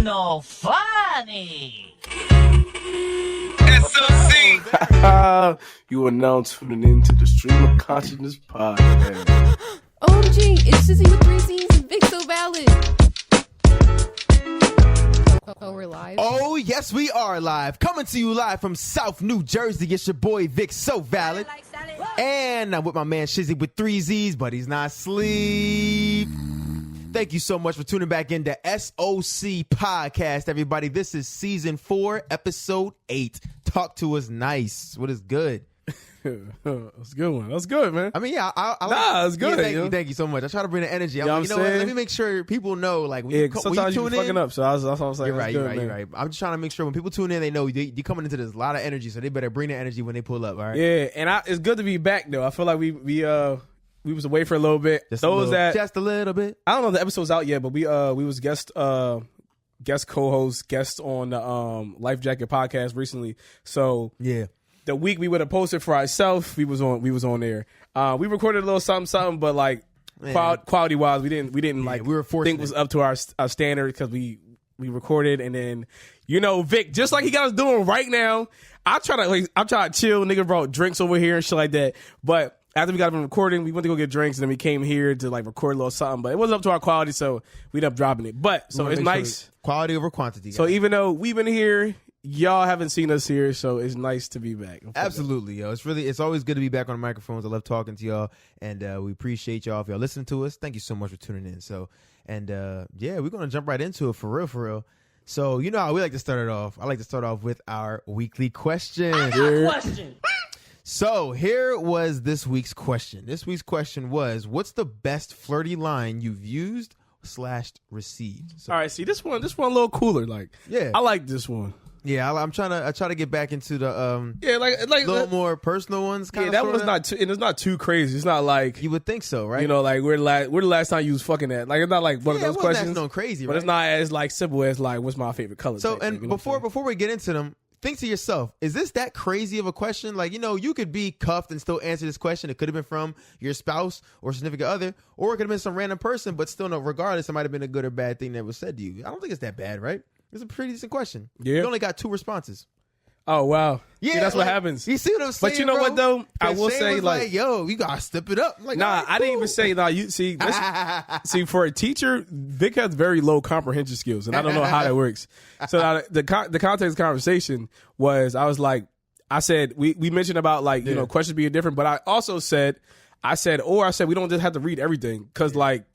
no funny. SOC. You are now tuning into the Stream of Consciousness podcast. OMG, it's Shizzy with 3 Z's and Vic So Valid. Oh, we're live. Oh, yes, we are live. Coming to you live from South New Jersey. It's your boy, Vic So Valid. And I'm with my man, Shizzy with 3 Z's, but he's not asleep. Thank you so much for tuning back into SOC Podcast, everybody. This is Season 4, Episode 8. Talk to us nice. What is good? That's a good one. That's good, man. I mean, yeah, it's good. Yeah, thank you so much. I try to bring the energy. You know I'm like, what? Let me make sure people know. Like, sometimes you be fucking up, so that's what I'm saying. You're right. I'm just trying to make sure when people tune in, they know you're coming into this a lot of energy, so they better bring the energy when they pull up. All right. Yeah, and it's good to be back though. I feel like we was away for a little bit. Just a little bit. I don't know if the episode's out yet, but we was guest co-host, guest on the Life Jacket podcast recently. So yeah. The week we would have posted for ourselves, we was on there. We recorded a little something, but like quality wise, we didn't like we were think it was up to our standard because we recorded and then Vic, just like he got us doing right now. I'm trying to chill. Nigga brought drinks over here and shit like that. But after we got them recording, we went to go get drinks and then we came here to like record a little something. But it wasn't up to our quality, so we ended up dropping it. But so it's nice, sure quality over quantity. Guys. So even though we've been here, y'all haven't seen us here, so it's nice to be back. Absolutely, yo. It's always good to be back on the microphones. I love talking to y'all, and we appreciate y'all. If y'all listen to us, thank you so much for tuning in. So, and yeah, we're gonna jump right into it for real. So, you know how we like to start it off. I like to start off with our weekly question. I got a question. So here was this week's question. This week's question was, what's the best flirty line you've used / received? So, all right, see this one a little cooler. Like, yeah, I like this one. Yeah, I try to get back into the like little more personal ones. Yeah, that one's not too, and it's not too crazy. It's not like you would think so, right? Like we're the last time you was fucking that. Like it's not like one of those questions. Going crazy, but right? It's not as like simple as like what's my favorite color. So and before we get into them, think to yourself: is this that crazy of a question? Like you could be cuffed and still answer this question. It could have been from your spouse or significant other, or it could have been some random person. But still, no, regardless, it might have been a good or bad thing that was said to you. I don't think it's that bad, right? It's a pretty decent question. Yeah. You only got 2 responses. Oh, wow. Yeah, see, that's what happens. You see what I'm saying? But you know what, though? I will say, like, yo, you got to step it up. Like, nah, right, I didn't even say, you see, see, for a teacher, Vic has very low comprehension skills, and I don't know how that works. So the context of the conversation was, I said, we mentioned about, like, questions being different, but I also said, we don't just have to read everything, because, like,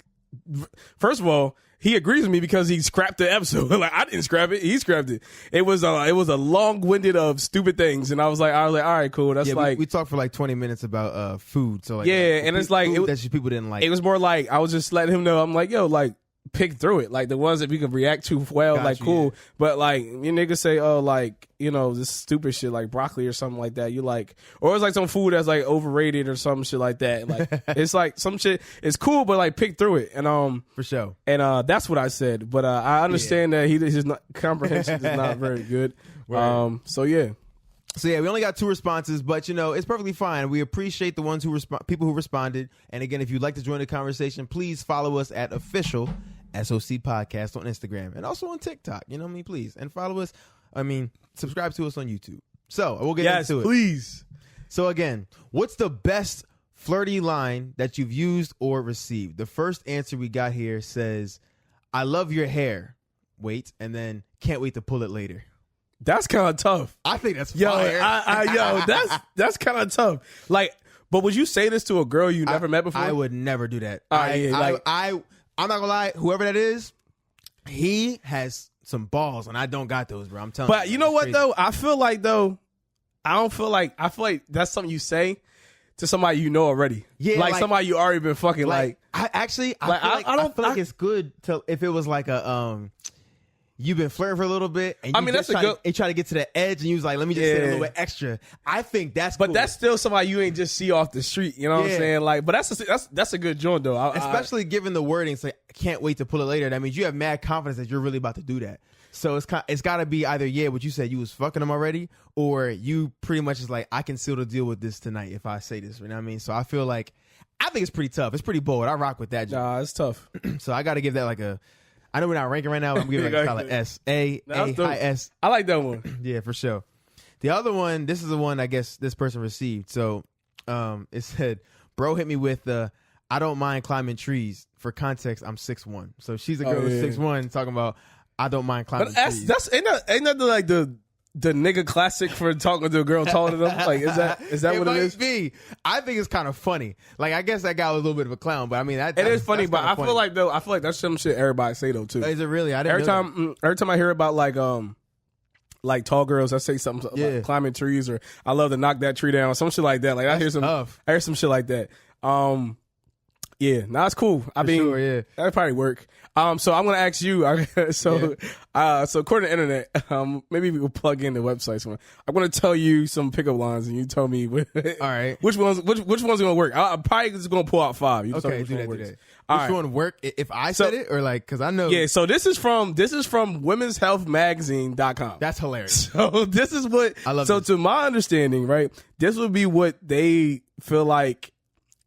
first of all, he agrees with me because he scrapped the episode. Like I didn't scrap it; he scrapped it. It was a long-winded of stupid things, and I was like, all right, cool. That's we talked for like 20 minutes about food. So like, and it's like that people didn't like. It was more like I was just letting him know. I'm like, yo, like pick through it, like the ones that we can react to well, Got like you, cool. Yeah. But like you niggas say, oh, like this stupid shit like broccoli or something like that. You like, or it's like some food that's like overrated or some shit like that. Like it's like some shit. It's cool, but like pick through it, and for sure. And that's what I said. But I understand that his comprehension is not very good. Right. So yeah, we only got 2 responses, but it's perfectly fine. We appreciate the ones people who responded. And again, if you'd like to join the conversation, please follow us at official SOC Podcast on Instagram and also on TikTok. You know what I mean? Please. And follow us. Subscribe to us on YouTube. So we'll get into it. Please. So again, what's the best flirty line that you've used or received? The first answer we got here says, I love your hair. Wait, and then can't wait to pull it later. That's kind of tough. I think that's fire. That's kind of tough. Like, but would you say this to a girl you never met before? I would never do that. I'm not gonna lie. Whoever that is, he has some balls, and I don't got those, bro. I'm telling you. But you know what, though? I feel like that's something you say to somebody you know already. Yeah, like somebody you already been fucking. Like I feel like it's good to if it was like a you've been flirting for a little bit, and you try to get to the edge, and you was like, let me just say a little bit extra. I think that's cool. But that's still somebody you ain't just see off the street. You know what I'm saying? Like, but that's a good joint though. Especially given the wording, it's like can't wait to pull it later. That means you have mad confidence that you're really about to do that. So it's got to be either what you said, you was fucking them already, or you pretty much is like, I can seal the deal with this tonight if I say this. You know what I mean? So I feel like I think it's pretty tough. It's pretty bold. I rock with that. Nah, it's tough. So I got to give that like I know we're not ranking right now. But I'm giving it like a solid S. A high S. I like that one. Yeah, for sure. The other one, this is the one I guess this person received. So it said, bro hit me with the I don't mind climbing trees. For context, I'm 6'1". So she's a girl who's 6'1", talking about I don't mind climbing trees. That's ain't that like the nigga classic for talking to a girl taller than them? Like is that what it is? Be. I think it's kind of funny. Like I guess that guy was a little bit of a clown, but I mean it is funny. But I feel like that's some shit everybody say though too. Is it really? I didn't every time I hear about like tall girls, I say something like climbing trees or I love to knock that tree down, some shit like that. Like I hear some shit like that. Yeah, no, it's cool. I mean, sure, that'd probably work. So I'm gonna ask you. So according to the internet, maybe we will plug in the website somewhere. I'm gonna tell you some pickup lines, and you tell me all right, which one's gonna work. I'm probably just gonna pull out 5. You okay, do that. Which one work? If I said it or like because I know. Yeah. So this is from womenshealthmagazine.com. That's hilarious. So this is what I love. So to my understanding, right, this would be what they feel like.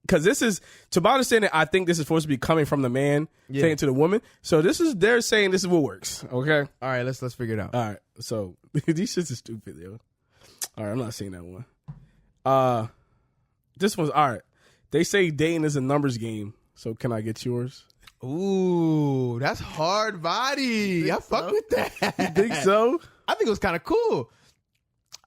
Because this is, to my understanding, I think this is supposed to be coming from the man saying to the woman. So they're saying this is what works. Okay. All right, let's figure it out. All right. So these shits are stupid, yo. All right, I'm not saying that one. This one's all right. They say dating is a numbers game. So can I get yours? Ooh, that's hard body. I fuck with that. You think so? I think it was kind of cool.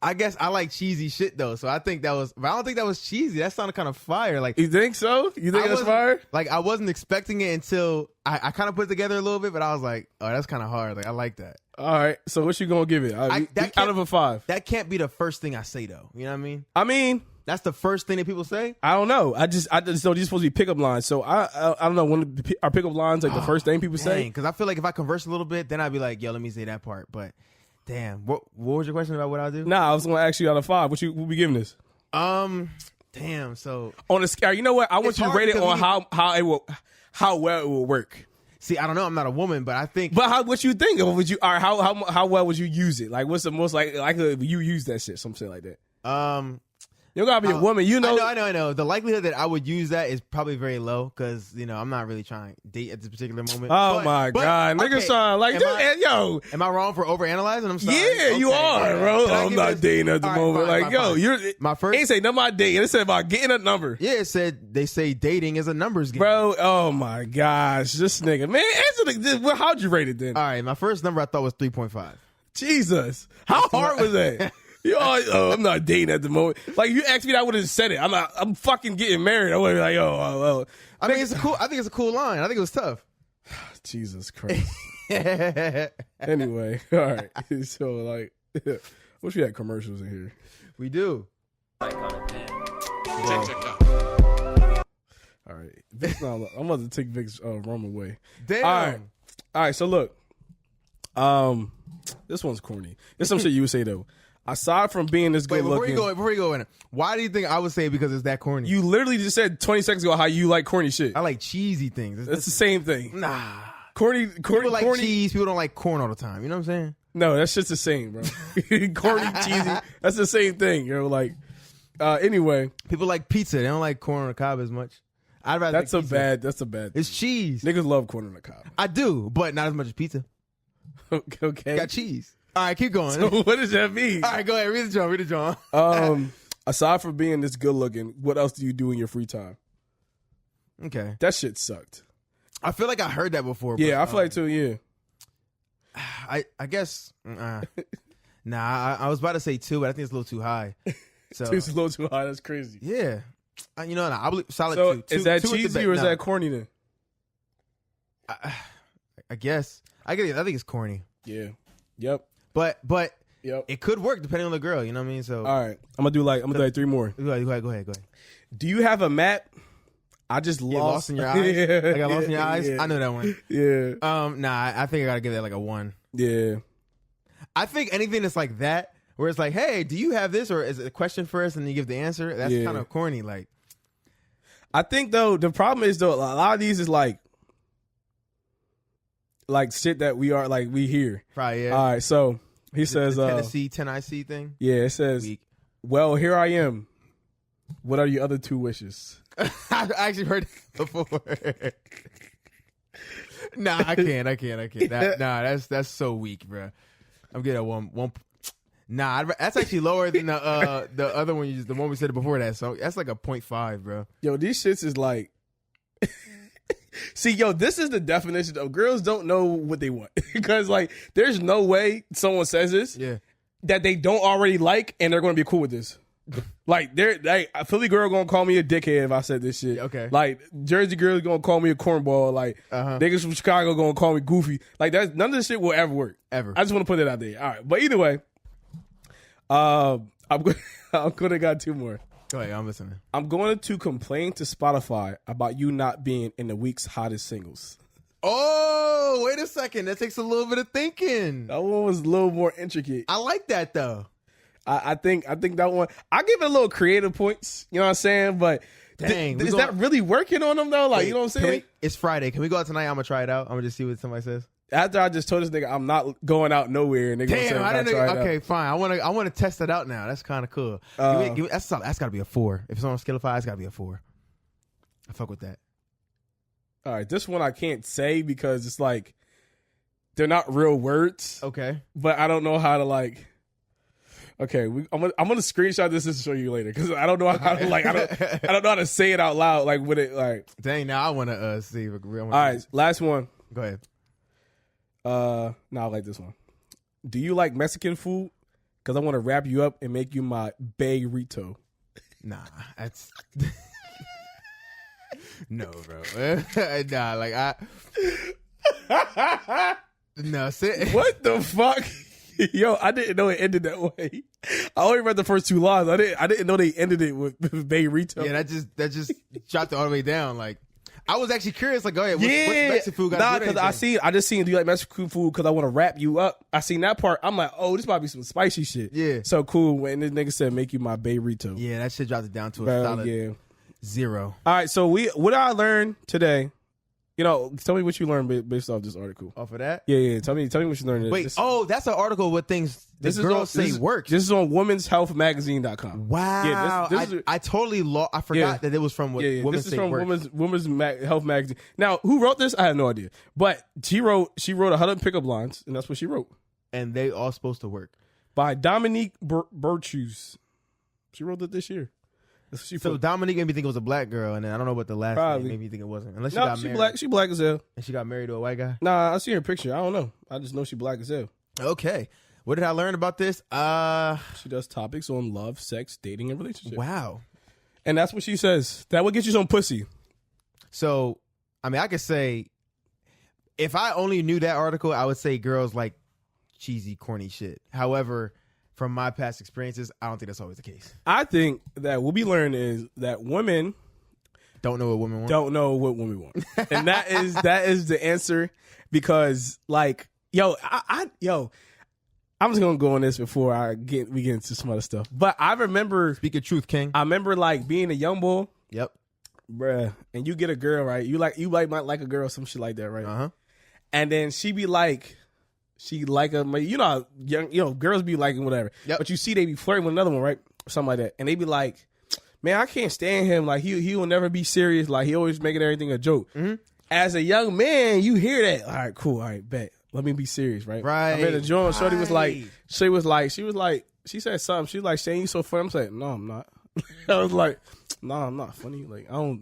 I guess I like cheesy shit though, so I think that was. But I don't think that was cheesy. That sounded kind of fire. Like you think so? You think that's fire? Like I wasn't expecting it until I kind of put it together a little bit, but I was like, oh, that's kind of hard. Like I like that. All right, so what you gonna give it? Out of a 5. That can't be the first thing I say though. You know what I mean? I mean, that's the first thing that people say. I don't know. I just know these supposed to be pickup lines. So I don't know when are pickup lines like the first thing people say. Because I feel like if I converse a little bit, then I'd be like, yo, let me say that part, but. Damn, what was your question about what I'll do? Nah, I was gonna ask you out of 5. What we giving this? Damn. So on the scale, you know what? I want you to rate it on how well it will work. See, I don't know. I'm not a woman, but I think. But what you think? Would you? Or how well would you use it? Like, what's the most likely you use that shit? Some shit like that. You gotta be a woman, you know. I know. The likelihood that I would use that is probably very low because I'm not really trying to date at this particular moment. Oh my god, niggas trying like, yo. Am I wrong for overanalyzing? I'm sorry. Yeah, you are, bro. I'm not dating at the moment. Fine, yo, you're my first. Ain't say nothing about dating. It said about getting a number. Yeah, it said they say dating is a numbers game, bro. Oh my gosh, this nigga, man. Answer how'd you rate it then? All right, my first number I thought was 3.5. Jesus, how hard was that? I'm not dating at the moment. Like, if you asked me that, I would have said it. I'm fucking getting married. I would be like, I mean, it's cool. I think it's a cool line. I think it was tough. Jesus Christ. Anyway, all right. So, like, wish we had commercials in here. We do. All right. Vic's not, I'm about to take Vic's rum away. Damn. All right. So, look. This one's corny. This is some shit you would say, though. Aside from being this good looking, before you go in, why do you think I would say it because it's that corny? You literally just said 20 seconds ago how you like corny shit. I like cheesy things. It's the same thing. Nah, corny. People like corny. cheese. People don't like corn all the time. You know what I'm saying? No, that's just the same, bro. Corny, cheesy. That's the same thing. Like, anyway, people like pizza. They don't like corn on the cob as much. I'd rather. That's a bad. It's cheese. Niggas love corn on the cob. I do, but not as much as pizza. Okay. Got cheese. All right, keep going. So what does that mean? All right, go ahead. Read the drum. Aside from being this good looking, what else do you do in your free time? Okay. That shit sucked. I feel like I heard that before. Yeah, but, I feel like too, yeah. I guess. Nah, I was about to say 2, but I think it's a little too high. So 2's a little too high. That's crazy. Yeah. I believe solid so 2. Is that cheesy or is that corny then? I guess. I think it's corny. Yeah. Yep. But yep. It could work depending on the girl. You know what I mean? So all right, I'm gonna do like 3 more. Go ahead. Do you have a map? I just lost in your eyes. Yeah, I got lost in your eyes. Yeah. I know that one. Yeah. Nah. I think I gotta give that like a 1. Yeah. I think anything that's like that, where it's like, hey, do you have this, or is it a question first and you give the answer? That's kind of corny. Like, I think though the problem is though a lot of these is like shit that we hear. Probably, yeah. All right, so he says the Tennessee 10IC thing. Yeah, it says, well, here I am. What are your other 2 wishes? I actually heard it before. Nah, I can't. That's so weak, bro. I'm getting a one. Nah, that's actually lower than the other one. The one we said before that. So that's like a 0.5, bro. Yo, these shits is like. See, yo, this is the definition of girls don't know what they want because like there's no way someone says this that they don't already like and they're going to be cool with this. Like a Philly girl gonna call me a dickhead if I said this shit. Okay. Like Jersey girl gonna call me a cornball. Like niggas from Chicago gonna call me goofy. Like that's none of this shit will ever work. Ever. I just want to put that out there. All right, but either way, I'm gonna got two more. Go ahead, I'm listening. I'm going to complain to Spotify about you not being in the week's hottest singles. Oh, wait a second. That takes a little bit of thinking. That one was a little more intricate. I like that though. I think that one. I give it a little creative points. You know what I'm saying? But dang, is that really working on them though? Like, you know what I'm saying? It's Friday. Can we go out tonight? I'm gonna try it out. I'm gonna just see what somebody says. After I just told this nigga I'm not going out nowhere, and they gonna say I didn't. try it Okay, out. fine. I want to test it out now. That's kind of cool. That's got to be a 4. If it's on a scale of 5, it's got to be a 4. I fuck with that. All right, this one I can't say because it's like they're not real words. Okay, but I don't know how to like. Okay, I'm gonna screenshot this and show you later because I don't know how to like I don't know how to say it out loud like with it like. Dang, now I want to see. All right, last one. Go ahead. No, I like this one. Do you like Mexican food? Because I want to wrap you up and make you my burrito. Nah, that's no, bro. Nah, like no. What the fuck? Yo, I didn't know it ended that way. I only read the first 2 lines. I didn't know they ended it with burrito. Yeah, that just dropped it all the way down. Like, I was actually curious. Like, go ahead. What's Mexican food got to do with anything? I just seen do you like Mexican food because I want to wrap you up. I seen that part. I'm like, oh, this might be some spicy shit. Yeah. So cool. When this nigga said make you my burrito. Yeah, that shit dropped it down to a solid 0. All right. So what I learned today. You know, tell me what you learned based off this article. Off of that? Yeah. Tell me what you learned. Wait, that's an article with things girls say works. This is on womenshealthmagazine.com. Wow. Yeah, I totally I forgot that it was from Women's Say Works. This is from Women's Health Magazine. Now, who wrote this? I have no idea. But she wrote 100 pickup lines, and that's what she wrote. And they all supposed to work. By Dominique Berchus. She wrote it this year. So Dominique made me think it was a black girl, and then I don't know what the last name made me think it wasn't. Unless she got married. She black as hell. And she got married to a white guy? Nah, I see her picture. I don't know. I just know she black as hell. Okay. What did I learn about this? She does topics on love, sex, dating, and relationships. Wow. And that's what she says. That will get you some pussy. So, I mean, I could say, if I only knew that article, I would say girls like cheesy, corny shit. However, from my past experiences, I don't think that's always the case. I think that what we learned is that women don't know what women want. Don't know what women want. And that is the answer because like, I'm just gonna go on this before we get into some other stuff. But I remember speak your truth, King. I remember like being a young boy. Yep. Bruh. And you get a girl, right? You might like a girl, some shit like that, right? Uh-huh. And then she be like girls be liking whatever. Yep. But you see they be flirting with another one, right? Or something like that. And they be like, man, I can't stand him. Like he will never be serious. Like he always making everything a joke. Mm-hmm. As a young man, you hear that. All right, cool. All right, bet. Let me be serious, right? Right. I'm in the joint. Shorty was like, she said something. She was like, Shane, you so funny. I'm saying, no, I'm not. I was like, no, I'm not funny. Like, I'm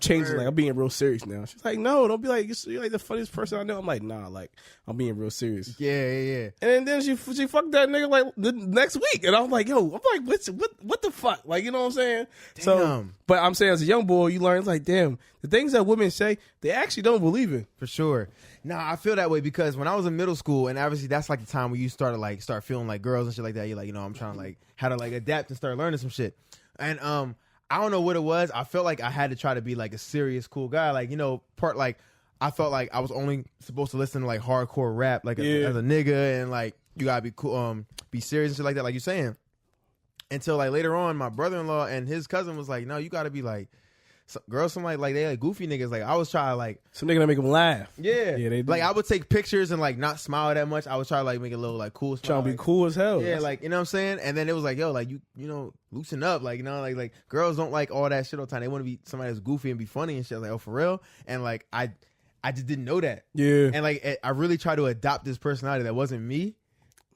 changing. Like, I'm being real serious now. She's like, no, don't be like, you're like the funniest person I know. I'm like, nah, like, I'm being real serious. Yeah. And then she fucked that nigga like the next week. And I'm like, what the fuck? Like, you know what I'm saying? Damn. So, but I'm saying as a young boy, you learn, it's like, damn, the things that women say, they actually don't believe in. For sure. Nah, I feel that way because when I was in middle school, and obviously that's like the time where you start feeling like girls and shit like that. You're like, I'm trying to like how to like adapt and start learning some shit. And I don't know what it was. I felt like I had to try to be like a serious, cool guy. Like, I felt like I was only supposed to listen to like hardcore rap, like as a nigga, and like you gotta be cool, be serious and shit like that, like you're saying. Until like later on, my brother-in-law and his cousin was like, no, you gotta be like. Girls, some like they like goofy niggas. Like I was trying to like some nigga that make them laugh. Yeah, they do. Like I would take pictures and like not smile that much. I would try to like make it a little like cool. Trying to be cool as hell. Yeah, like you know what I'm saying. And then it was like, yo, like you loosen up. Like like girls don't like all that shit all the time. They want to be somebody that's goofy and be funny and shit. Like for real. And like I I just didn't know that. Yeah. And like I really tried to adopt this personality that wasn't me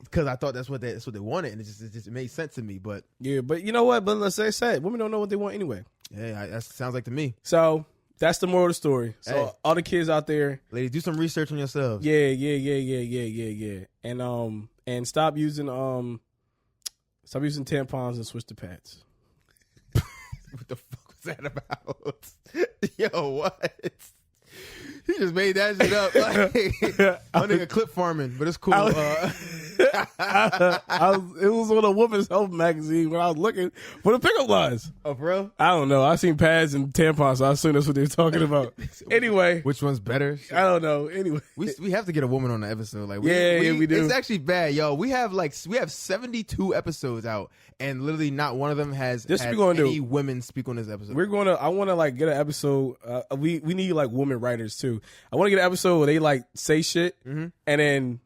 because I thought that's what they wanted, and it just made sense to me. But Yeah, but you know what? But let's say women don't know what they want anyway. yeah, that sounds like to me. So that's the moral of the story. So Hey. all the kids out there, Ladies, do some research on yourselves. yeah. And stop using tampons and switch to pads. What the fuck was that about? Yo, what? He just made that shit up. Like, my nigga clip farming, but it's cool. It was on a woman's health magazine when I was looking for the pickup lines. Oh, bro? I don't know. I seen pads and tampons, so I assume that's what they're talking about. Anyway, Which one's better? I don't know. Anyway, We have to get a woman on the episode. Like we do. It's actually bad, yo. We have 72 episodes out, and literally not one of them has This had we gonna any do. women speak on this episode. I want to like get an episode. We need like women writers too. I want to get an episode where they like say shit and then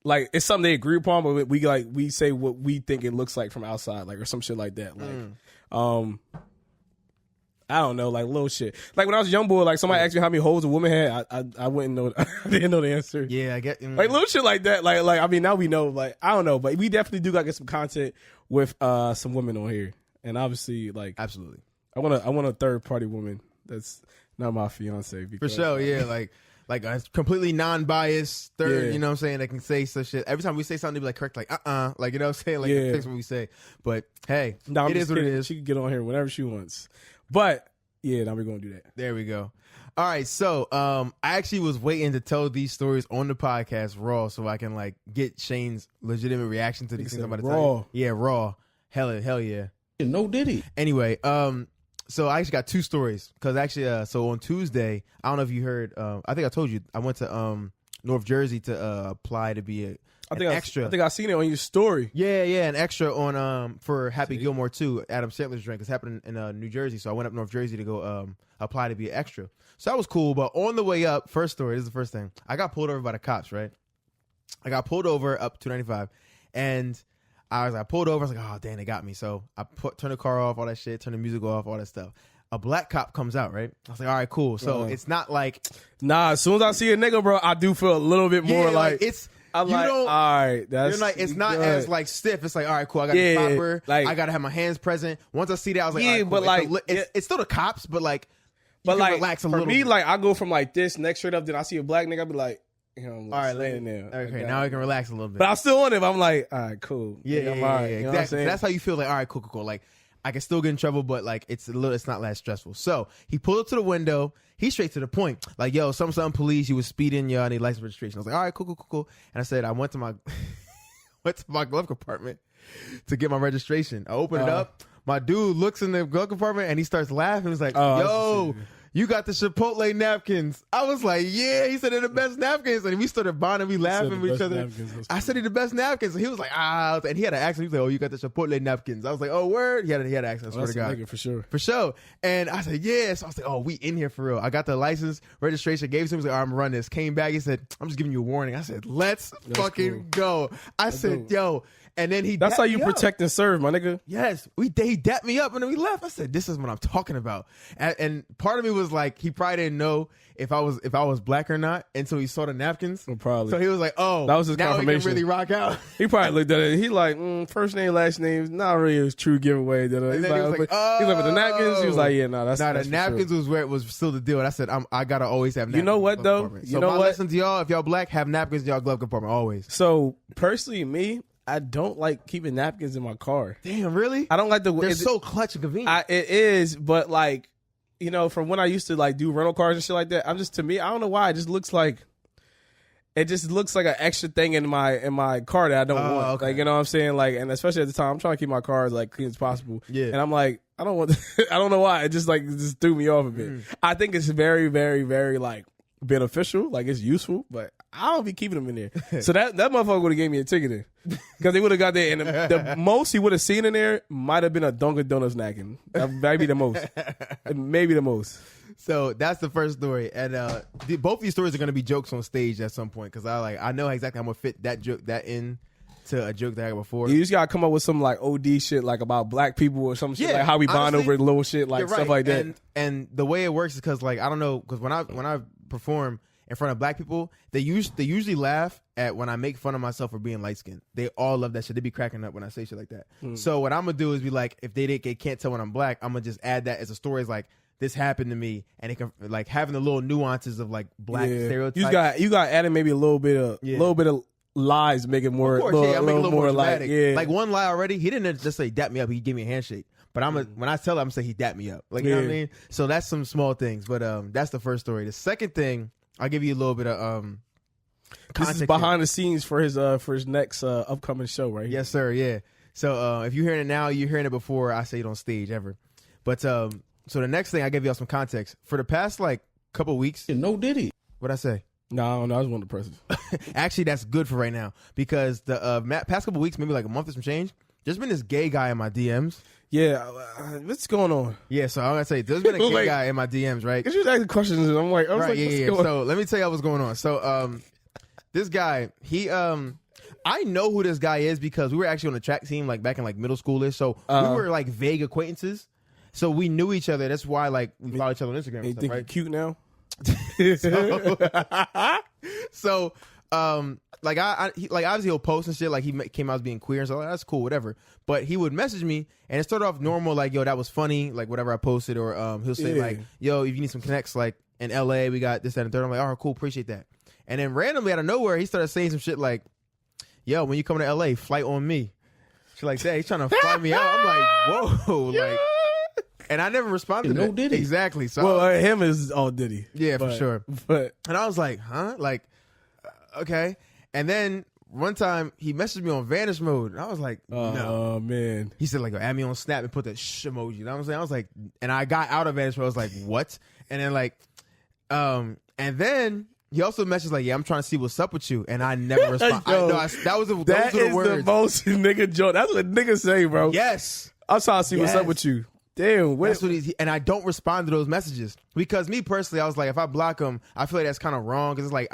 like it's something they agree upon, but we say what we think it looks like from outside, like or some shit like that. Like, I don't know, like little shit. Like when I was a young boy, like somebody asked me how many holes a woman had, I wouldn't know. I didn't know the answer. Yeah, I get Like little shit like that. Like I mean now we know. Like I don't know, but we definitely do gotta get some content with some women on here, and obviously like absolutely I want a third party woman that's not my fiance. for Because, sure. Yeah, like a completely non-biased third. Yeah. You know what I'm saying? That can say some shit. Every time we say something, they be like correct, like like you know what I'm saying? Like Yeah. fix what we say. But hey, No, I'm it just is what it kidding. is. She can get on here whenever she wants. But yeah, now we're gonna do that. There we go. All right, so I actually was waiting to tell these stories on the podcast raw, so I can like get Shane's legitimate reaction to these things I'm about to tell raw. you. Yeah, raw. Hell yeah. No diddy. Anyway, so I actually got two stories because actually, so on Tuesday, I don't know if you heard. I think I told you I went to North Jersey to apply to be an extra. I think I seen it on your story. Yeah, an extra on for Happy Gilmore 2, Adam Sandler's drink. It's happening in New Jersey, so I went up North Jersey to go apply to be an extra. So that was cool. But on the way up, first story. This is the first thing. I got pulled over by the cops. Right, I got pulled over up 295, and I pulled over. I was like, oh damn, they got me. So I turn the car off, all that shit, turn the music off, all that stuff. A black cop comes out. Right, I was like, all right, cool. So it's not like Nah, as soon as I see a nigga, bro, I do feel a little bit more like it's. I'm You like, don't- all right, that's You're like, it's not good. as like stiff. It's like, all right, cool. I got Yeah, the proper. like- I gotta have my hands present. Once I see that, I was like, Yeah, all right, cool. but, like, it's still the cops, but like, you But can like relax a for little. me, bit. like I go from like this next straight up, then I see a black nigga, I be like, you know, all right, laying there. Okay, now I can relax a little bit. But I'm still on it. But I'm like, all right, cool. yeah, I'm all right. yeah, You know exactly. what I'm saying? That's how you feel. Like, all right, cool. Like, I can still get in trouble, but like, it's not that stressful. So he pulled up to the window. He's straight to the point. Like, yo, something, police. You was speeding. Yo, I need license registration. I was like, all right, cool. And I said, I went to my glove compartment to get my registration. I open it up. My dude looks in the glove compartment and he starts laughing. He's like, yo, you got the Chipotle napkins. I was like, yeah. He said they're the best napkins. And we started bonding. We laughing with each other. I said, they're the best napkins. And he was like, ah. And he had an accent. He was like, oh, you got the Chipotle napkins. I was like, oh, word. He had an accent. I swear to God. For sure. For sure. And I said, yeah. So I was like, oh, we in here for real. I got the license, registration, gave it to him. He was like, all right, I'm gonna run this. Came back. He said, I'm just giving you a warning. I said, let's fucking go. I said, yo. And then That's dapped how you me up. protect and serve, my nigga. Yes, he dapped me up and then we left. I said, "This is what I'm talking about." And part of me was like, he probably didn't know if I was black or not until he saw the napkins. Probably. So he was like, "Oh, That was his now we can confirmation. really rock out." He probably looked at it. He like, first name, last name, not really a true giveaway. He's And like, then he was like, with the napkins. He was like, yeah, no, that's the that's for napkins sure. was where it was still the deal. And I said, I gotta always have napkins. You know what, in my glove though? compartment. You So know my what? lesson to y'all: if y'all black, have napkins in y'all glove compartment always. So personally, me, I don't like keeping napkins in my car. Damn, really? I don't like the. They're so clutch and convenient. It is, but like, you know, from when I used to like do rental cars and shit like that, to me, I don't know why it just looks like an extra thing in my car that I don't want. Okay. Like, you know what I'm saying? Like, and especially at the time, I'm trying to keep my cars like clean as possible. Yeah. And I'm like, I don't want. I don't know why. It just threw me off a bit. I think it's very, very, very like beneficial. Like it's useful, but I don't be keeping them in there. So that motherfucker would have gave me a ticket in because they would have got there, and the most he would have seen in there might have been a Dunkin' Donuts napkin. That might be the most. Maybe the most. So that's the first story, and both these stories are going to be jokes on stage at some point because I know exactly how I'm gonna fit that joke in to a joke that I had before. You just gotta come up with some like OD shit like about black people or some shit, Yeah, like how we bond honestly, over little shit like You're stuff right. like that. And the way it works is because like I don't know, because when I perform, in front of black people, they usually laugh at when I make fun of myself for being light skinned. They all love that shit. They be cracking up when I say shit like that. So what I'm gonna do is be like, if they can't tell when I'm black, I'm gonna just add that as a story. It's like, this happened to me, and it can like having the little nuances of like black stereotypes. You got added maybe a little bit of lies, make it more. Of course, a little more dramatic. like Like one lie already, he didn't just say dap me up. He gave me a handshake. But when I tell him, I'm gonna say he dapped me up. Like, you know what I mean? So that's some small things. But that's the first story. The second thing, I'll give you a little bit of this is behind the scenes for his next upcoming show, right? Yes, sir. Yeah. So if you're hearing it now, you're hearing it before I say it on stage ever. But so the next thing, I give y'all some context. For the past like couple weeks. No diddy. What'd I say? No, I don't know. I was one of the persons. Actually, that's good for right now because the past couple weeks, maybe like a month or some change, there's been this gay guy in my DMs. Yeah, what's going on? Yeah, so I'm gonna say there's been a gay guy in my DMs, right? Cause you was asking questions, and I'm like, what's going on? So let me tell you what's going on. So this guy, he I know who this guy is because we were actually on the track team like back in like middle schoolish. So we were like vague acquaintances. So we knew each other. That's why like we follow each other on Instagram. You And stuff, think right? you're cute now? So like he obviously he'll post and shit like he came out as being queer and so like, that's cool, whatever. But he would message me and it started off normal like, yo, that was funny, like whatever I posted, or he'll say like, yo, if you need some connects like in LA, we got this, that, and third. I'm like, all right, cool, appreciate that. And then randomly out of nowhere, he started saying some shit like, yo, when you come to LA, flight on me. Shit like that. He's trying to fly me out. I'm like, whoa, like. And I never responded to no that. Diddy. Exactly. So Well, him is all Diddy. yeah, for sure. But And I was like, huh? Like, okay. And then one time he messaged me on vanish mode. And I was like, no. oh man, He said, like, add me on Snap and put that emoji. You know what I'm saying? I was like, and I got out of vanish mode. I was like, what? And then like, and then he also messaged like, yeah, I'm trying to see what's up with you. And I never responded. Those were the words. The most nigga joke. That's what niggas say, bro. Yes. I'm trying to see what's up with you. Damn, That's what and I don't respond to those messages because me personally, I was like, if I block them, I feel like that's kind of wrong because it's like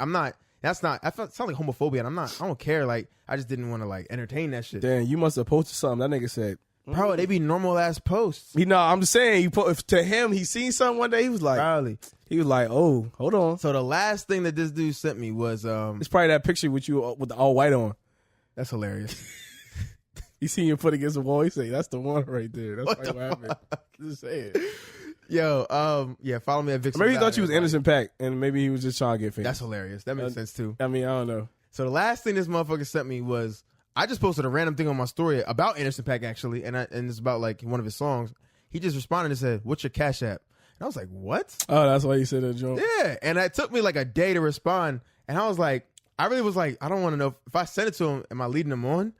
that's not. I felt sound like homophobia, and I don't care. Like I just didn't want to like entertain that shit. Damn, you must have posted something. That nigga said, bro, they be normal ass posts. I'm just saying. If to him, he seen something one day. He was like, Probably. He was like, oh, hold on. So the last thing that this dude sent me was It's probably that picture with you with the all white on. That's hilarious. He seen your foot against the wall. He say, "That's the one right there." That's what happened. Just say it. Yo, yeah, follow me at Vixen. Maybe he thought you was Innocent Pack, and maybe he was just trying to get famous. That's hilarious. That makes sense too. I mean, I don't know. So the last thing this motherfucker sent me was I just posted a random thing on my story about Innocent Pack actually, and it's about like one of his songs. He just responded and said, "What's your Cash App?" And I was like, "What?" Oh, that's why you said that joke. Yeah, and it took me like a day to respond, and I was like, I really was like, I don't want to know if I send it to him, am I leading him on?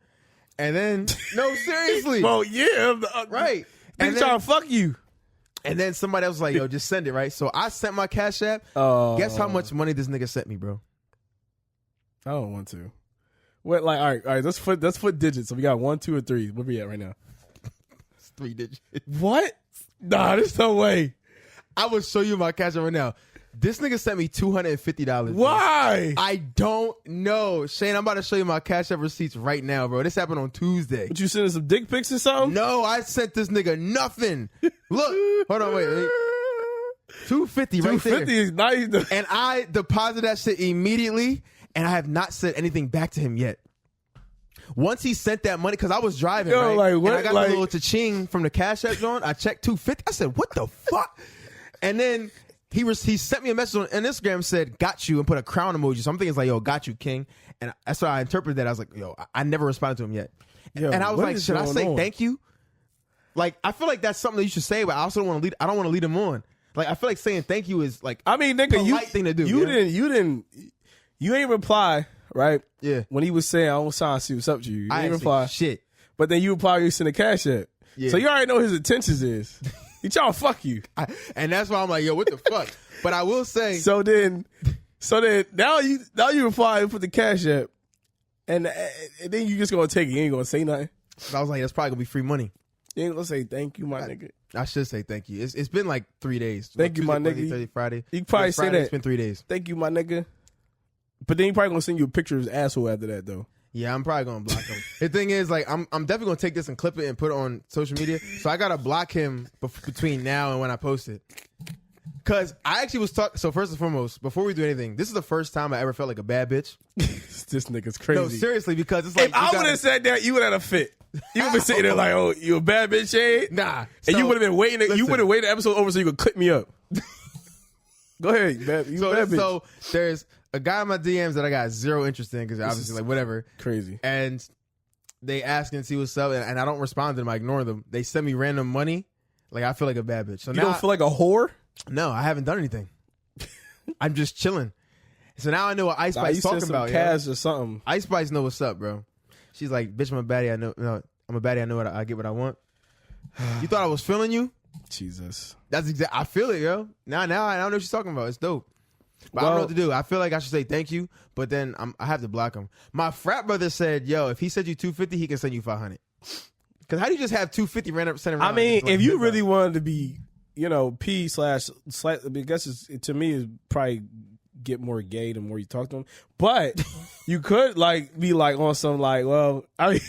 And then, no, seriously. Well, yeah. Right. And trying to fuck you. And then somebody else was like, yo, just send it, right? So I sent my Cash App. Guess how much money this nigga sent me, bro? I don't want to. What, like, all right, let's foot digits. So we got 1, 2, or 3. Where we at right now? It's 3 digits. What? Nah, there's no way. I will show you my Cash App right now. This nigga sent me $250. Why? Bro. I don't know. Shane, I'm about to show you my Cash App receipts right now, bro. This happened on Tuesday. Would you send us some dick pics or something? No, I sent this nigga nothing. Look. Hold on, wait. $250 right there. $250 is nice. And I deposited that shit immediately, and I have not said anything back to him yet. Once he sent that money, because I was driving, right? Like, what, and I got like, the little cha-ching from the Cash App on. I checked $250. I said, what the fuck? And then he sent me a message on Instagram, said, got you, and put a crown emoji. So I'm thinking it's like, yo, got you, king. And that's why I interpreted that. I was like, yo, I never responded to him yet. Yo, and I was like, should I say thank you? Like, I feel like that's something that you should say, but I also don't want to lead. I don't want to lead him on. Like, I feel like saying thank you is like, I mean, nigga, polite thing to do. You ain't reply, right? Yeah. When he was saying, I was trying to see what's up to you. You I ain't ain't reply. shit. But then you reply, you send a Cash App. Yeah. So you already know his intentions is. He trying to fuck you. And that's why I'm like, yo, what the fuck? But I will say, So then now you reply and put the Cash App, and then you just gonna take it. You ain't gonna say nothing. I was like, that's probably gonna be free money. You ain't gonna say thank you, my nigga. I should say thank you. It's been like 3 days. Thank you, my Tuesday, nigga. Wednesday, Thursday, Friday. You can probably say Friday, that. It's been 3 days. Thank you, my nigga. But then he probably gonna send you a picture of his asshole after that, though. Yeah, I'm probably gonna block him. The thing is, like, I'm definitely gonna take this and clip it and put it on social media. So I gotta block him between now and when I post it. Because I actually was talking. So first and foremost, before we do anything, this is the first time I ever felt like a bad bitch. This nigga's crazy. No, seriously, because it's like if I would have said that, you would have had a fit. You would have been sitting there like, "Oh, you a bad bitch, Shade?" Nah, and you would have been waiting. You listen. would have waited the episode over so you could clip me up. Go ahead, you bad bitch. So there's a guy in my DMs that I got zero interest in because obviously like whatever. Crazy. And they ask and see what's up, and I don't respond to them. I ignore them. They send me random money. Like I feel like a bad bitch. So you now don't feel like a whore? No, I haven't done anything. I'm just chilling. So now I know what Ice Nah, Spice you talking sent some about. cash or something. Ice Spice know what's up, bro. She's like, bitch, I'm a baddie. I know. No, I'm a baddie. I know what I get what I want. You thought I was feeling you? Jesus. That's exactly. I feel it, yo. Now I don't know what she's talking about. It's dope. But I don't know what to do. I feel like I should say thank you, but then I have to block him. My frat brother said, yo, if he sent you $250, he can send you $500. Because how do you just have $250 random sent around? I mean, if you really wanted to be, P/ slightly, I guess to me is probably get more gay the more you talk to him. But you could like be like on some like, well, I mean,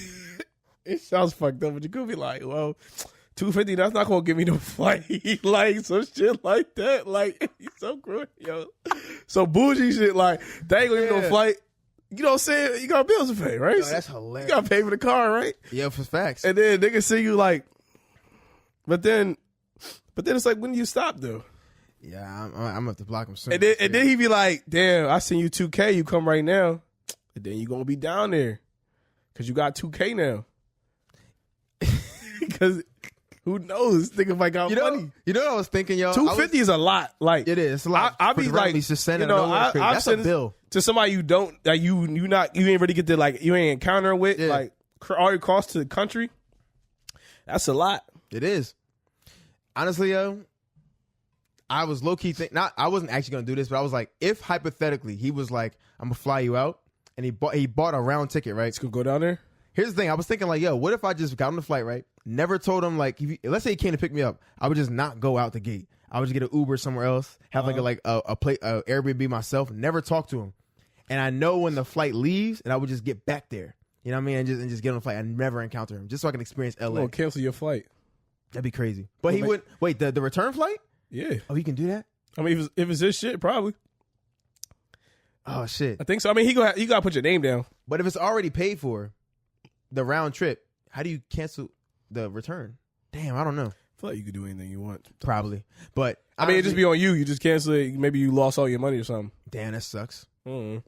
it sounds fucked up, but you could be like, well, $250, that's not gonna give me no flight, like some shit like that. Like he's so cruel, yo. So bougie shit, like that ain't gonna give me no flight. You know what I'm saying? You got bills to pay, right? Yo, that's hilarious. You got to pay for the car, right? Yeah, for facts. And then they can see you like, but then it's like, when do you stop though? Yeah, I'm gonna have to block him soon. And then he be like, damn, I send you $2K, you come right now. And then you gonna be down there because you got $2K now. Because who knows? Think if I got money. You know what I was thinking, y'all? $250 is a lot. Like it is. It's a lot. I be like, just sending that's a bill to somebody you don't like. You ain't really get to like. You ain't encountering with like all across to the country. That's a lot. It is. Honestly, yo, I was low key I wasn't actually gonna do this, but I was like, if hypothetically he was like, I'm gonna fly you out, and he bought a round ticket, right? It's gonna go down there. Here's the thing. I was thinking like, yo, what if I just got on the flight, right? Never told him like, let's say he came to pick me up, I would just not go out the gate. I would just get an Uber somewhere else, have like a Airbnb myself, never talk to him, and I know when the flight leaves, and I would just get back there. You know what I mean? And just get on the flight. I never encounter him, just so I can experience LA. Well, cancel your flight. That'd be crazy. But he wouldn't. Wait, the return flight? Yeah. Oh, he can do that? I mean, if it's his shit, probably. Oh shit. I think so. I mean, you gotta put your name down. But if it's already paid for, the round trip, how do you cancel the return? Damn, I don't know. I feel like you could do anything you want. Probably. But I mean, it just be on you. You just cancel it. Maybe you lost all your money or something. Damn, that sucks. Mm-hmm.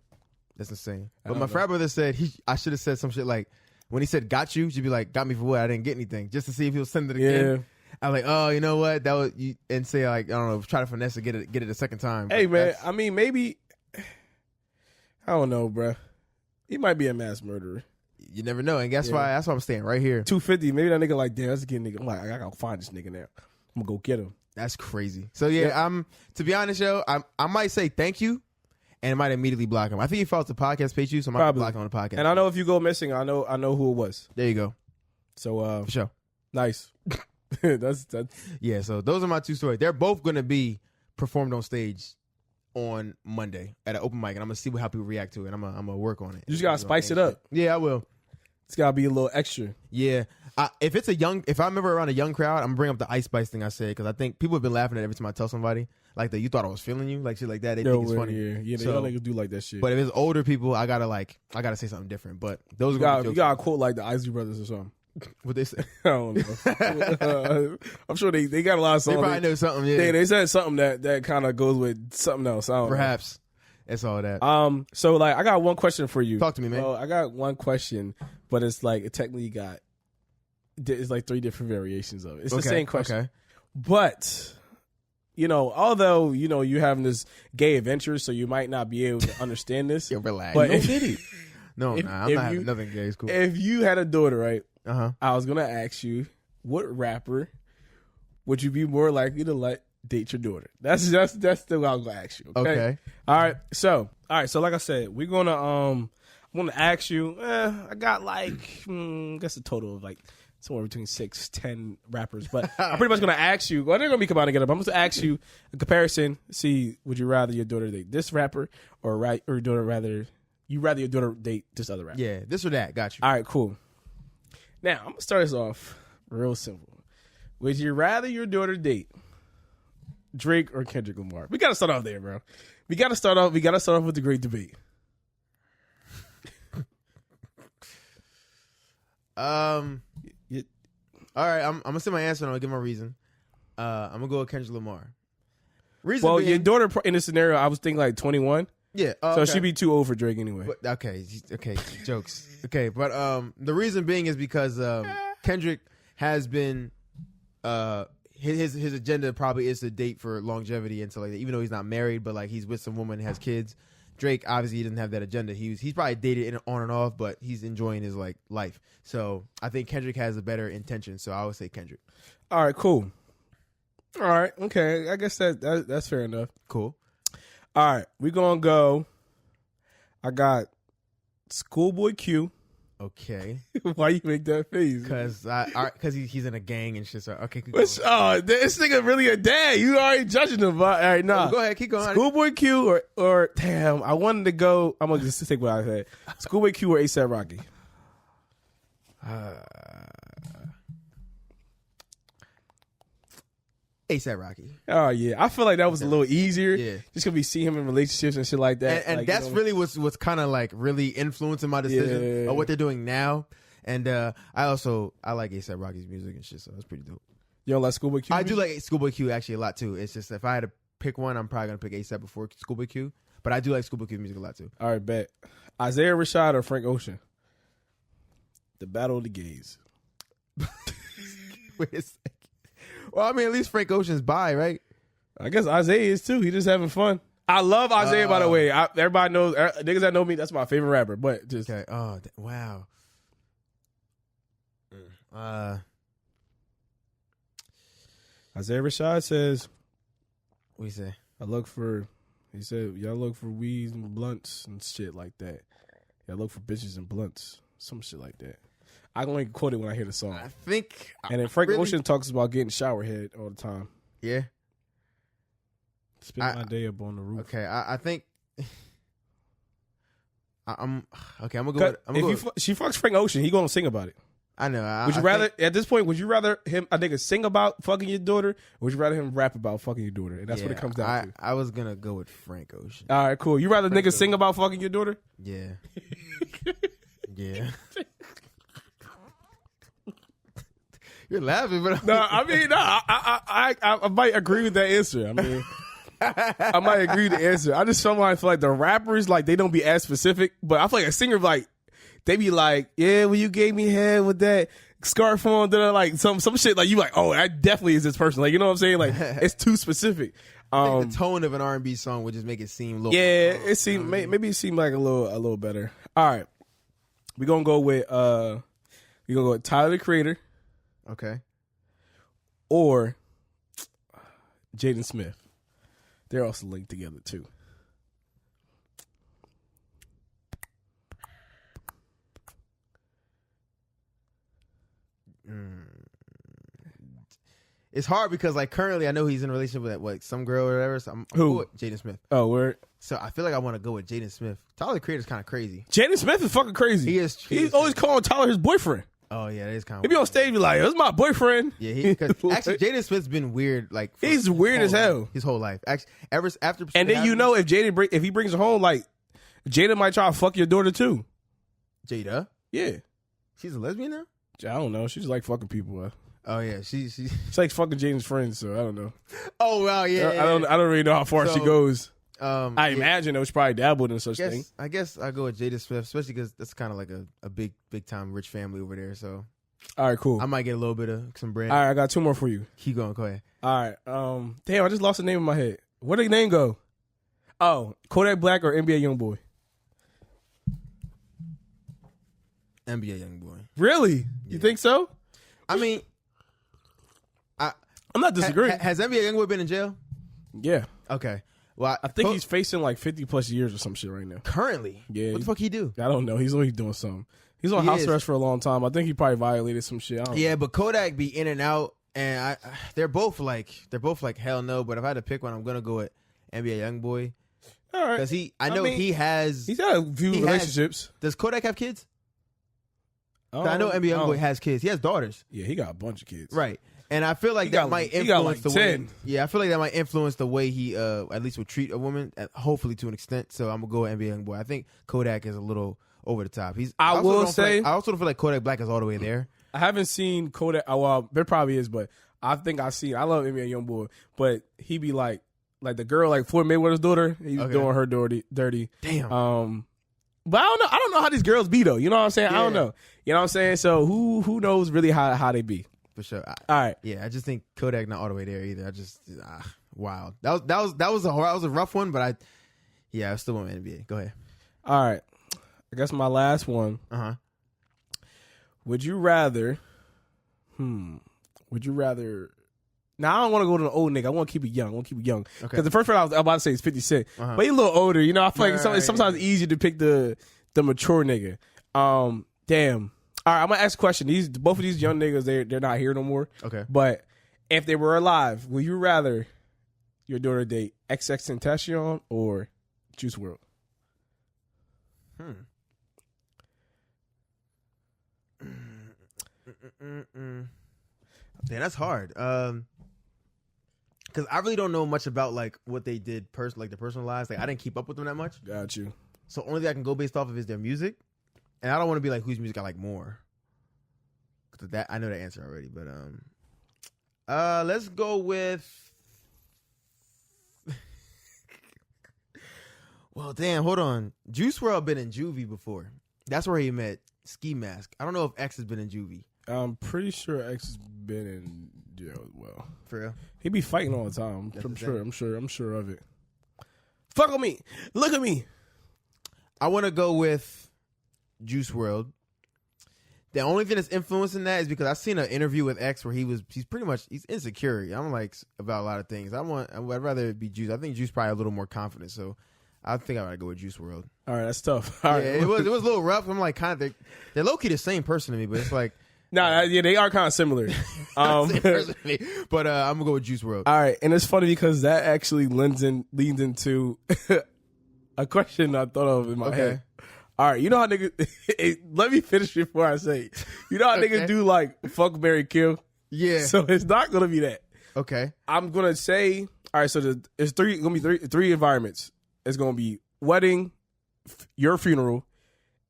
That's insane. But my frat brother said I should have said some shit like, when he said got you, she'd be like, got me for what? I didn't get anything. Just to see if he'll send it again. I'm like, oh, you know what? That was you, and say like, I don't know, try to finesse it, get it a second time. Hey man, I mean, maybe I don't know, bro. He might be a mass murderer. You never know, and guess why? That's why I'm staying right here. $250. Maybe that nigga like, damn, that's a good nigga. I'm like, I gotta find this nigga now. I'm gonna go get him. That's crazy. So yeah, to be honest, yo, I might say thank you, and I might immediately block him. I think he follows the podcast page too, so I might block him on the podcast. And I know if you go missing, I know who it was. There you go. So for sure. Nice. that's yeah. So those are my two stories. They're both gonna be performed on stage on Monday at an open mic, and I'm gonna see how people react to it. I'm gonna work on it. You just gotta spice it up. Yeah, I will. It's gotta be a little extra. Yeah. If I remember around a young crowd, I'm gonna bring up the Ice Spice thing I said, because I think people have been laughing at it every time I tell somebody like that. You thought I was feeling you, like shit like that. They think it's funny. Yeah, so, y'all niggas do like that shit. But if it's older people, I gotta say something different. But those you gotta quote like the Isley Brothers or something. What they say? I don't know. I'm sure they got a lot of songs. They probably know something. Yeah, they said something that kind of goes with something else. I don't Perhaps. It's all that. So like, I got one question for you. Talk to me, man. I got one question, but it's like it technically it's like 3 different variations of it. It's the same question. Okay. But although you having this gay adventure, so you might not be able to understand this. Yo, relax. But I'm not having nothing gay. It's cool. If you had a daughter, right? I was gonna ask you, what rapper would you be more likely to let date your daughter? That's the what I was gonna ask you. Okay. All right. So like I said, we're gonna I'm gonna ask you. I got like I guess a total of like somewhere between 6-10 rappers, but I'm pretty much gonna ask you. Well, they're gonna be coming together. But I'm gonna ask you a comparison. See, would you rather your daughter date this rapper or your daughter rather your daughter date this other rapper? Yeah, this or that. Got you. All right, cool. Now, I'm going to start this off real simple. Would you rather your daughter date Drake or Kendrick Lamar? We got to start off there, bro. We got to start off with the great debate. All right, I'm gonna say my answer and I'll give my reason. I'm gonna go with Kendrick Lamar. Well, your daughter in this scenario, I was thinking like 21. Yeah, so she'd be too old for Drake anyway. But, okay, jokes. Okay, but the reason being is because Kendrick has been his agenda probably is to date for longevity and stuff like that. Even though he's not married, but like he's with some woman and has kids. Drake obviously doesn't have that agenda. He's probably dated on and off, but he's enjoying his like life. So I think Kendrick has a better intention. So I would say Kendrick. All right, cool. All right, okay. I guess that's fair enough. Cool. All right, we're gonna go. I got Schoolboy Q. Okay. Why you make that face? Because he's in a gang and shit. So okay. This nigga really a dad. You already judging him. All right, nah. Go ahead, keep going. Schoolboy Q or damn, I wanted to go. I'm gonna just take what I said. Schoolboy Q or ASAP Rocky. ASAP Rocky. Oh yeah, I feel like that was a little easier. Yeah, just because we see him in relationships and shit like that. And like, that's really what's kind of like really influencing my decision of what they're doing now. And I like ASAP Rocky's music and shit, so that's pretty dope. You don't like Schoolboy Q? I do like Schoolboy Q actually a lot too. It's just if I had to pick one, I'm probably gonna pick ASAP before Schoolboy Q. But I do like Schoolboy Q music a lot too. All right, bet. Isaiah Rashad or Frank Ocean? The battle of the gays. Wait a second. Well, I mean, at least Frank Ocean's bi, right? I guess Isaiah is too. He just having fun. I love Isaiah, by the way. Everybody knows, niggas that know me, that's my favorite rapper. But just okay. Oh, wow. Isaiah Rashad says, "What you say?" He said, y'all look for weeds and blunts and shit like that. Y'all look for bitches and blunts, some shit like that. I can only quote it when I hear the song. I think. And then Frank Ocean talks about getting shower head all the time. Yeah. Spend my day up on the roof. Okay, I think. I'm okay. I'm gonna go. She fucks Frank Ocean. He gonna sing about it. I know. Would you rather at this point? Would you rather him a nigga sing about fucking your daughter, or would you rather him rap about fucking your daughter? And that's what it comes down to. I was gonna go with Frank Ocean. All right, cool. You rather nigga sing about fucking your daughter? Yeah. Yeah. You're laughing, but I might agree with that answer. I mean, I might agree with the answer. I just feel like the rappers like they don't be as specific, but I feel like a singer like they be like, yeah, when you gave me head with that scarf on, like some shit like you like, oh, that definitely is this person. Like you know what I'm saying? Like it's too specific. I think the tone of an R&B song would just make it seem a little. Yeah, it seemed maybe it seemed like a little better. All right, we're gonna go with Tyler the Creator. Okay. Or Jaden Smith. They're also linked together too. It's hard because like currently I know he's in a relationship with like some girl or whatever. So I'm Who? with Jaden Smith. Oh, word. So I feel like I want to go with Jaden Smith. Tyler the Creator's kind of crazy. Jaden Smith is fucking crazy. He is. He's always calling Tyler his boyfriend. Oh yeah, that is kind of. He be on stage be like, "That's my boyfriend." Yeah, actually Jaden Smith's been weird. Like he's weird as hell his whole life. Actually, after and then if he brings her home, like Jada might try to fuck your daughter too. Jada, yeah, she's a lesbian now. I don't know. She's like fucking people. Oh yeah, she likes fucking Jaden's friends. So I don't know. Oh wow, yeah. I don't really know how far she goes. I imagine it was probably dabbled in such thing. I guess I go with Jada Smith, especially because that's kind of like a big time rich family over there. So, all right, cool. I might get a little bit of some bread. All right, I got two more for you. Keep going. Go ahead. All right. Damn, I just lost the name in my head. Where did the name go? Oh, Kodak Black or NBA YoungBoy? NBA YoungBoy. Really? Yeah. You think so? I mean, I'm not disagreeing. Has NBA YoungBoy been in jail? Yeah. Okay. Well, I think he's facing like 50 plus years or some shit right now. Currently? Yeah. What the fuck he do? I don't know. He's always doing something. He's on house arrest for a long time. I think he probably violated some shit. I don't know. But Kodak be in and out, and they're both like hell no. But if I had to pick one, I'm gonna go with NBA YoungBoy. All right. Because he got a few relationships. Does Kodak have kids? I know NBA YoungBoy has kids. He has daughters. Yeah, he got a bunch of kids. Right. And I feel like that might influence the way. 10. Yeah, I feel like that might influence the way he at least would treat a woman, hopefully to an extent. So I'm gonna go with NBA YoungBoy. I think Kodak is a little over the top. I also don't feel like Kodak Black is all the way there. I haven't seen Kodak. Well, there probably is, but I think I love NBA YoungBoy, but he be like the girl, like Floyd Mayweather's daughter. He's doing her dirty. Damn. But I don't know how these girls be though. You know what I'm saying? Yeah. I don't know. You know what I'm saying? So who knows really how they be? For sure. All right. Yeah, I just think Kodak not all the way there either. I just wild. That was a rough one, but I still want NBA. Go ahead. All right. I guess my last one. Would you rather? Would you rather? Now I don't want to go to the old nigga. I want to keep it young. Okay. Because the first one I was about to say is 50 Cent, but he's a little older. You know, I feel like it's sometimes easier to pick the mature nigga. Damn. All right, I'm gonna ask a question. Both of these young niggas, they're not here no more. Okay. But if they were alive, would you rather your daughter date XXXTentacion or Juice WRLD? Yeah, that's hard. Because I really don't know much about like what they did like their personal lives. Like I didn't keep up with them that much. Got you. So only thing I can go based off of is their music, and I don't want to be like whose music I like more. Cause that I know the answer already, but let's go with. Well, damn, hold on. Juice WRLD been in juvie before. That's where he met Ski Mask. I don't know if X has been in juvie. I'm pretty sure X has been in jail as well. For real? He be fighting all the time. That's I'm sure of it. Fuck on me. Look at me. I want to go with Juice WRLD. The only thing that's influencing that is because I've seen an interview with X where he's insecure. I'm like about a lot of things. I'd rather it be Juice. I think Juice probably a little more confident. So I think I gotta go with Juice WRLD. All right, that's tough. All right. It was a little rough. I'm like kind of they're low key the same person to me, but it's like yeah, they are kind of similar. same person to me. But I'm gonna go with Juice WRLD. All right, and it's funny because that actually leans into a question I thought of in my head. All right, you know how niggas... let me finish before I say it. You know how niggas do like fuck, marry, kill? Yeah. So it's not going to be that. Okay. I'm going to say... All right, so it's going to be three environments. It's going to be wedding, your funeral,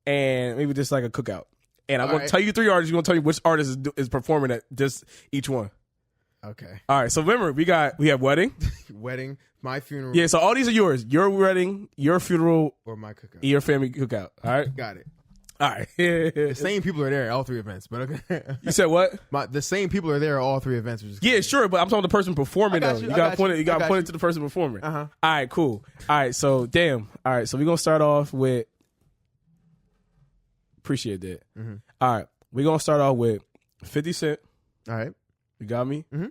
and maybe just like a cookout. And I'm going to tell you three artists. You're going to tell me which artist is performing at just each one. Okay. All right, so remember, we have wedding. Wedding, my funeral. Yeah, so all these are yours. Your wedding, your funeral, or my cookout. Your family cookout. All right? Got it. All right. The same people are there at all three events, but okay. You said what? The same people are there at all three events. Yeah, sure, but I'm talking the person performing though. You got to point it to the person performing. Uh-huh. All right, cool. All right, so damn. All right, so we're gonna start off with. Appreciate that. Mm-hmm. All right, we're gonna start off with 50 Cent. All right, you got me. Mm-hmm.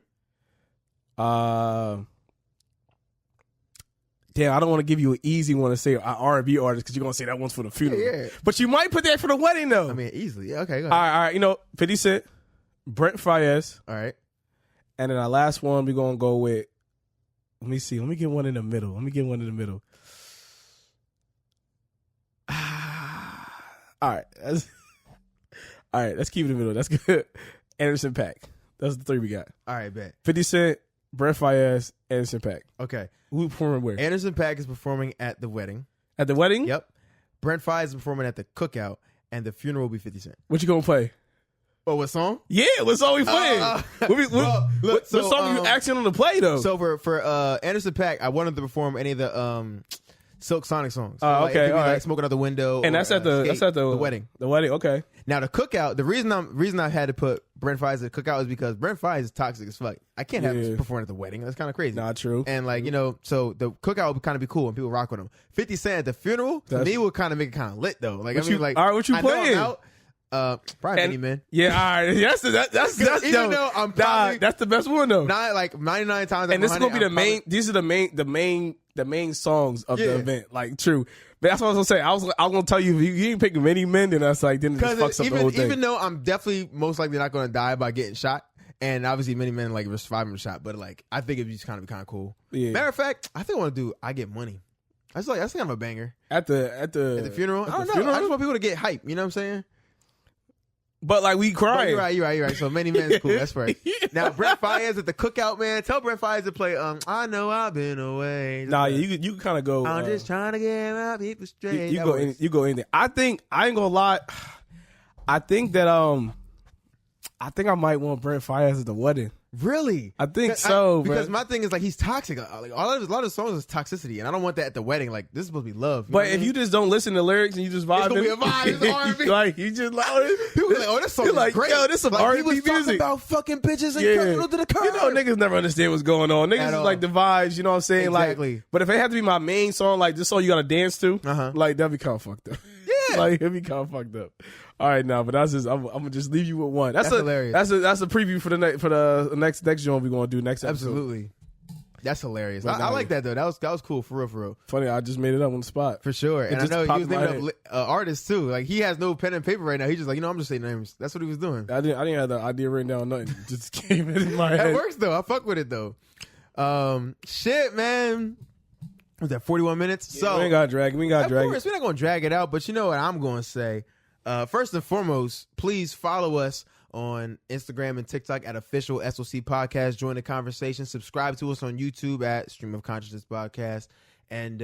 Damn, I don't want to give you an easy one to say R&B artist because you're going to say that one's for the funeral. Yeah. But you might put that for the wedding, though. I mean, easily. Yeah, okay, go ahead. All right. You know, 50 Cent, Brent Faiyaz. All right. And then our last one, we're going to go with, let me see. Let me get one in the middle. All right. All right, let's keep it in the middle. That's good. Anderson .Paak. That's the three we got. All right, bet. 50 Cent, Brent Faiyaz, Anderson .Paak. Okay. Who performing where? Anderson .Paak is performing at the wedding. At the wedding? Yep. Brent Faiyaz is performing at the cookout, and the funeral will be 50 Cent. What you gonna play? Oh, what song? Yeah, what song we playing? What song you asking on to play though? So for Anderson .Paak, I wanted to perform any of the Silk Sonic songs. Oh, like, okay, all right. Like Smoking Out the Window, and that's at the wedding. The wedding, okay. Now the cookout. The reason I had to put Brent Faiyaz at the cookout is because Brent Faiyaz is toxic as fuck. I can't have him perform at the wedding. That's kind of crazy. Not true. And like so the cookout would kind of be cool when people rock with him. 50 Cent at the funeral to me would kind of make it kind of lit though. Like all right, what you playing? Probably Many Men. Yeah, all right. That's even dope. though I'm probably that's the best one though. Not like 99 times. And this is gonna be the main. These are the main songs of the event. Like true. But that's what I was gonna say. I was gonna tell you if you ain't picking Many Men, then that's like then it just fucks up the whole thing. Even though I'm definitely most likely not gonna die by getting shot, and obviously Many Men like surviving the shot, but like I think it'd just kind of be kind of cool. Yeah. Matter of fact, I think I want to do I Get Money. That's kind of a banger at the funeral. I don't know. I just want people to get hype. You know what I'm saying? But like we Oh, crying. you're right. So Many Men's cool. That's right. Now Brent Fayez at the cookout, man. Tell Brent Fayez to play. I know I've been away. Nah, you can kind of go. I'm just trying to get my people straight. You go anything. I think I ain't gonna lie. I think that I think I might want Brent Fayez at the wedding. Really? I think so, bro. Because my thing is like he's toxic. Like a lot of songs is toxicity, and I don't want that at the wedding. Like this is supposed to be love. But if you just don't listen to lyrics and you just vibe, it's gonna be a vibe. It's R&B. Like you just like people be like, oh, this song is like, great. Yo, this some like, R&B he was music talking about fucking bitches and cutting them to the curb. You know, niggas never understand what's going on. Niggas At is all. like the vibes. You know what I'm saying? Exactly. Like, but if it had to be my main song, like this song you gotta dance to, like that'd be kind of fucked up. Yeah. Like it'd be kind of fucked up. All right, now, but that's just I'm gonna just leave you with one. That's hilarious. That's a preview for the next joint we're gonna do next episode. Absolutely. That's hilarious. But I like that though. That was cool for real. Funny, I just made it up on the spot. For sure. And I just know he popped was in my naming up artists too. Like he has no pen and paper right now. He's just like, I'm just saying names. That's what he was doing. I didn't have the idea written down. Nothing. It just came in my head. That works though. I fuck with it though. Shit, man. Was that 41 minutes? Yeah, so we ain't got to drag it. We ain't got to drag Of course, we're not gonna drag it out. But you know what I'm gonna say. First and foremost, please follow us on Instagram and TikTok at official SOC Podcast. Join the conversation. Subscribe to us on YouTube at Stream of Consciousness Podcast. And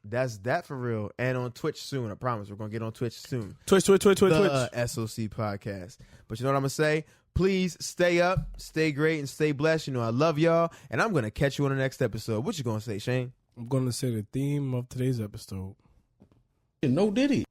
that's that for real. And on Twitch soon. I promise we're going to get on Twitch soon. Twitch. The SOC Podcast. But you know what I'm going to say? Please stay up, stay great, and stay blessed. You know I love y'all. And I'm going to catch you on the next episode. What you going to say, Shane? I'm going to say the theme of today's episode. No Diddy.